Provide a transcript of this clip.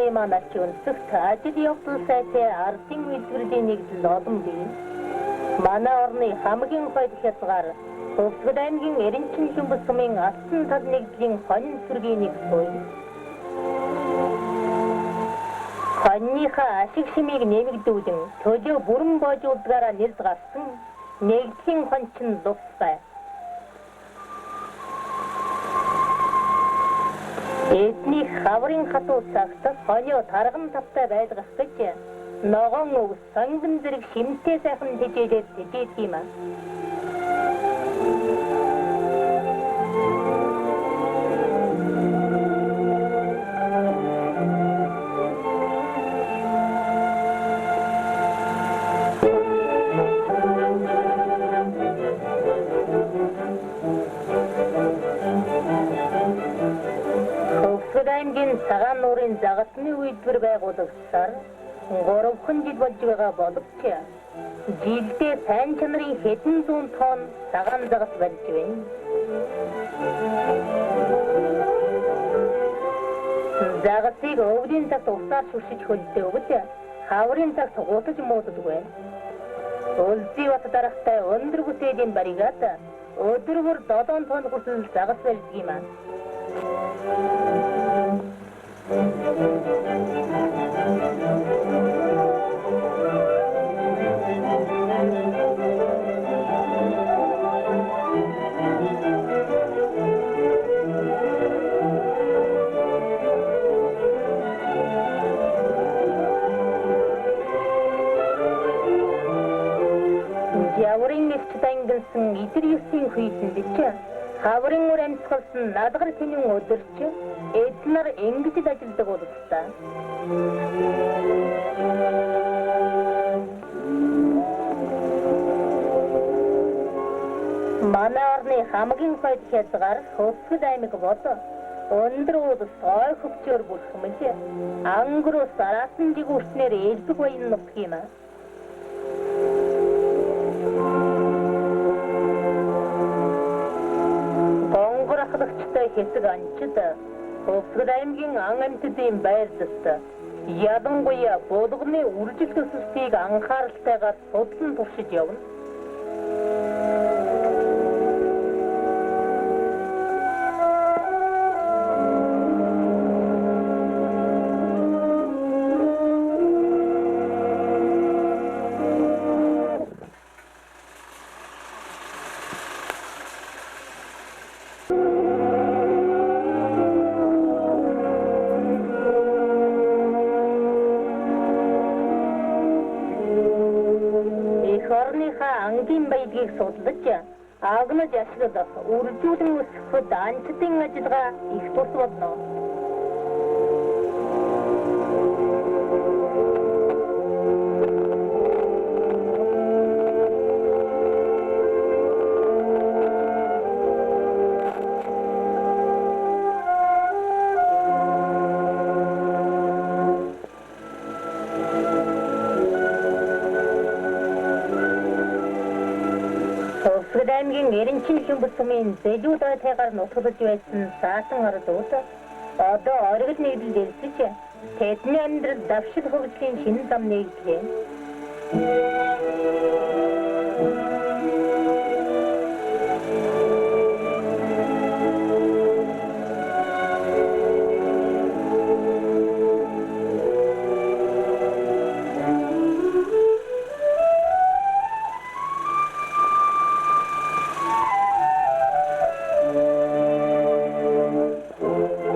улсын манарч өнцөгт ажил явдал сайтай ардын үйлдвэрлэлийн нэгдэл олон бий. Манай орны хамгийн гол хязгаар Төвсгөл аймгийн Эренчин шүмбэл сумын алтан тал нэгдлийн хонь сүргийн нэг суй. Хоньныхаа ашиг шимийг нэмэгдүүлэн төлөө бүрэн боожуулдгаараа нэрд гарсан нэгдлийн хонь чинь лувсгай. Эдний хаврын хатуу цагтас хоньо тарган тавтай байлгах гэж ногоон өв сонгон зэрэг шимтэй сайхан тэжээлээд тэжээлт юм аа. Цагаан нуурын загасны үйлдвэр байгуулагчаар 3 жил болж байгаа боловч жилдээ сайн чанарын хэдэн зуун тонн цагаан загас барьж байна. Загасыг өвлийн цагт усаар шүршиж хөлдөө өгд хаврын цагт гутаж мууддаг. Улсыг бат дарахтай өндөр бүсээлийн баригад өдөргөр 7 тонн хүртэл загас барьдаг юм аа. Яврын нэрч дангилсан идэр юусын хүйсэндэж хаврын өр амьсгалсан надгар тэнийн өдөрч эднэр ингэж ажилдаг бололтой. Манай орны хамгийн гол хязгаар Төвсгөл аймаг бод өндөр удас ой хөвчөөр бүрхэмж ангруу сарасан жигүүрснээр ээлдэг баян нутг юм аа. Гонгорахлагчтай хэсэг анчид Төвсгөл аймгийн ан амьтдын байрлалд ялангуяа булганы үржил төсөлтийг анхааралтайгаар судлан туршиж явна. Ангийн баялагийг судлаж агнаж ашиглах үржүүлэн өсгөхөд анчдын ажиллагаа их тус болно. Төвсгөл аймгийн Эренчин шүмбэл сумын зэжүүдой тайгаар нутгалж байсан саасан ордууд одоо оргил нэгдэл дэлсэж тэдний амьдрал давшил хөгжлийн шинэ зам нэгдлээ.